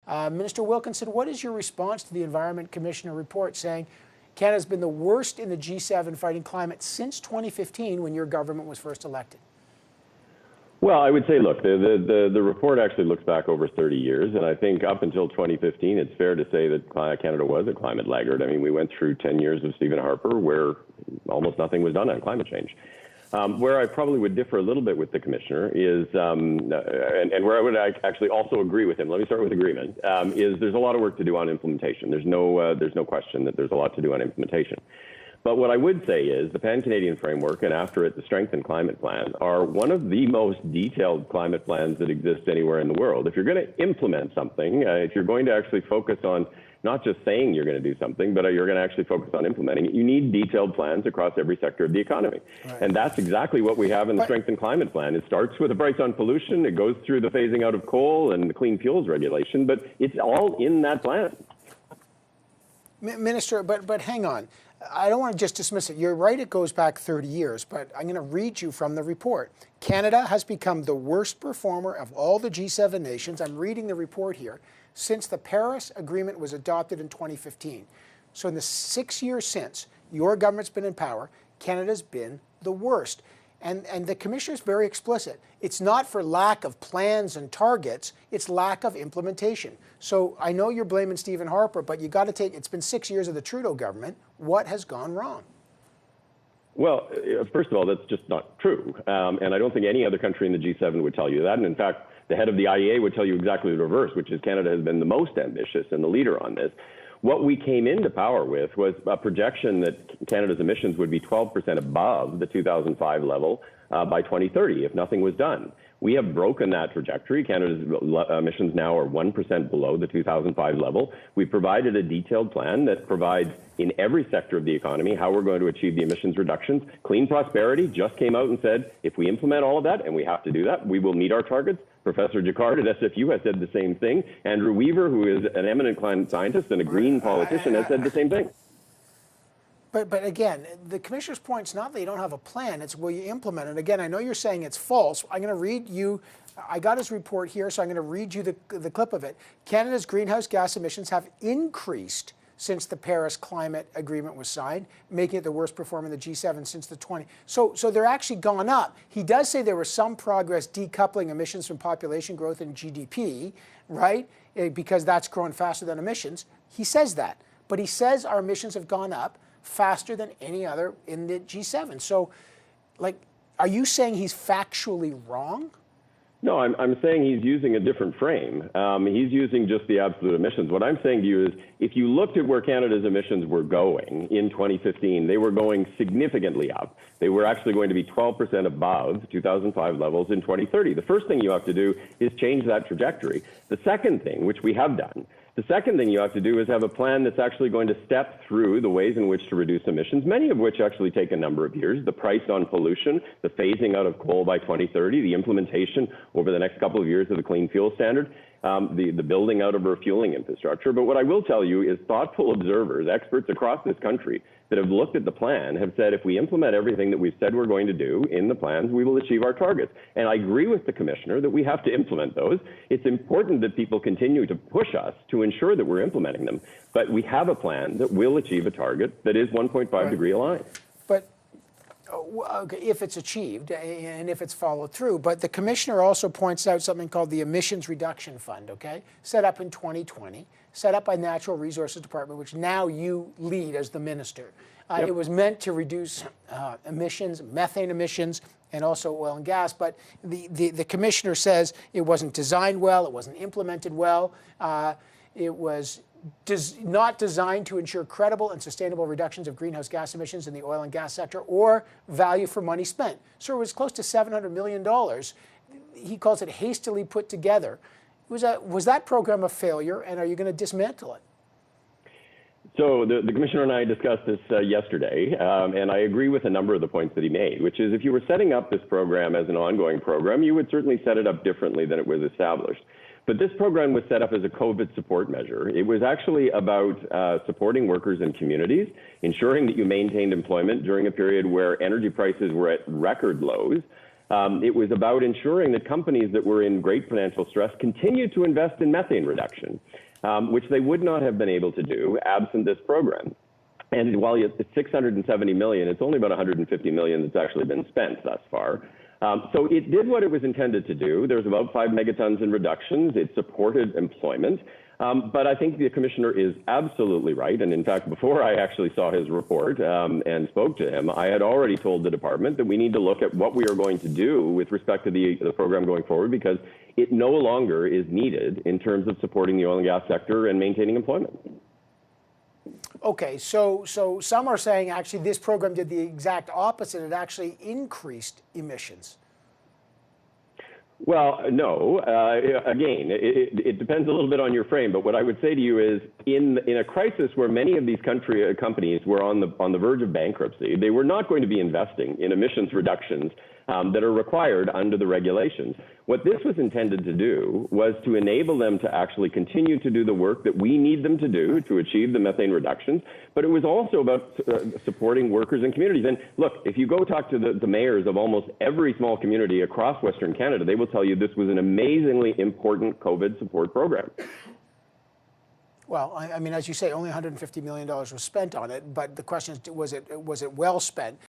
Minister Wilkinson, what is your response to the Environment Commissioner report saying Canada's been the worst in the G7 fighting climate since 2015 when your government was first elected? Well, I would say, look, the report actually looks back over 30 years, and I think up until 2015, it's fair to say that Canada was a climate laggard. I mean, we went through 10 years of Stephen Harper where almost nothing was done on climate change. Where I probably would differ a little bit with the commissioner is, and where I would actually also agree with him, let me start with agreement, is there's a lot of work to do on implementation. There's no question that there's a lot to do on implementation. But what I would say is the Pan-Canadian Framework and after it the Strengthened Climate Plan are one of the most detailed climate plans that exist anywhere in the world. If you're going to implement something, if you're going to actually focus on not just saying you're going to do something, but you're going to actually focus on implementing it, you need detailed plans across every sector of the economy. Right. And that's exactly what we have in the Strengthened Climate Plan. It starts with a price on pollution, it goes through the phasing out of coal and the clean fuels regulation, but it's all in that plan. Minister, but hang on. I don't want to just dismiss it. You're right, it goes back 30 years, but I'm going to read you from the report. Canada has become the worst performer of all the G7 nations. I'm reading the report here. Since the Paris Agreement was adopted in 2015. So in the 6 years since your government's been in power, Canada's been the worst. And the commissioner is very explicit. It's not for lack of plans and targets, it's lack of implementation. So I know you're blaming Stephen Harper, but you got to take, it's been 6 years of the Trudeau government. What has gone wrong? Well, first of all, that's just not true. And I don't think any other country in the G7 would tell you that. And in fact, the head of the IEA would tell you exactly the reverse, which is Canada has been the most ambitious and the leader on this. What we came into power with was a projection that Canada's emissions would be 12% above the 2005 level by 2030 if nothing was done. We have broken that trajectory. Canada's emissions now are 1% below the 2005 level. We provided a detailed plan that provides in every sector of the economy how we're going to achieve the emissions reductions. Clean Prosperity just came out and said, if we implement all of that, and we have to do that, we will meet our targets. Professor Jacquard at SFU has said the same thing. Andrew Weaver, who is an eminent climate scientist and a green politician, has said the same thing. But again, the commissioner's point is not that you don't have a plan, it's will you implement it. Again, I know you're saying it's false. I'm going to read you, I got his report here, so I'm going to read you the clip of it. Canada's greenhouse gas emissions have increased since the Paris Climate Agreement was signed, making it the worst performer in the G7 since the 20s. So they're actually gone up. He does say there was some progress decoupling emissions from population growth and GDP, right? Because that's growing faster than emissions. He says that. But he says our emissions have gone up faster than any other in the G7. So, like, are you saying he's factually wrong? No, I'm saying he's using a different frame. He's using just the absolute emissions. What I'm saying to you is, if you looked at where Canada's emissions were going in 2015, they were going significantly up. They were actually going to be 12% above 2005 levels in 2030. The first thing you have to do is change that trajectory. The second thing, which we have done, the second thing you have to do is have a plan that's actually going to step through the ways in which to reduce emissions, many of which actually take a number of years. The price on pollution, the phasing out of coal by 2030, the implementation over the next couple of years of the Clean Fuel Standard, the building out of refueling infrastructure. But what I will tell you is thoughtful observers, experts across this country that have looked at the plan have said if we implement everything that we've said we're going to do in the plans, we will achieve our targets. And I agree with the commissioner that we have to implement those. It's important that people continue to push us to ensure that we're implementing them. But we have a plan that will achieve a target that is 1.5 degree aligned. But okay, if it's achieved and if it's followed through. But the commissioner also points out something called the Emissions Reduction Fund, okay? Set up in 2020, set up by Natural Resources Department, which now you lead as the minister. It was meant to reduce emissions, methane emissions, and also oil and gas. But the commissioner says it wasn't designed well, it wasn't implemented well, it was not designed to ensure credible and sustainable reductions of greenhouse gas emissions in the oil and gas sector or value for money spent. So it was close to $700 million. He calls it hastily put together. Was that program a failure, and are you going to dismantle it? So the commissioner and I discussed this yesterday, and I agree with a number of the points that he made, which is if you were setting up this program as an ongoing program, you would certainly set it up differently than it was established. But this program was set up as a COVID support measure. It was actually about supporting workers and communities, ensuring that you maintained employment during a period where energy prices were at record lows, It was about ensuring that companies that were in great financial stress continued to invest in methane reduction, which they would not have been able to do absent this program. And while it's $670 million, it's only about $150 million that's actually been spent thus far. So it did what it was intended to do. There's about 5 megatons in reductions. It supported employment. But I think the commissioner is absolutely right. And in fact, before I actually saw his report and spoke to him, I had already told the department that we need to look at what we are going to do with respect to the program going forward, because it no longer is needed in terms of supporting the oil and gas sector and maintaining employment. Okay, so some are saying actually this program did the exact opposite. It actually increased emissions. Well, no. Again, it depends a little bit on your frame. But what I would say to you is, in a crisis where many of these companies were on the verge of bankruptcy, they were not going to be investing in emissions reductions that are required under the regulations. What this was intended to do was to enable them to actually continue to do the work that we need them to do to achieve the methane reductions, but it was also about supporting workers and communities. And look, if you go talk to the mayors of almost every small community across Western Canada, they will tell you this was an amazingly important COVID support program. Well, I mean, as you say, only $150 million was spent on it, but the question is, was it well spent?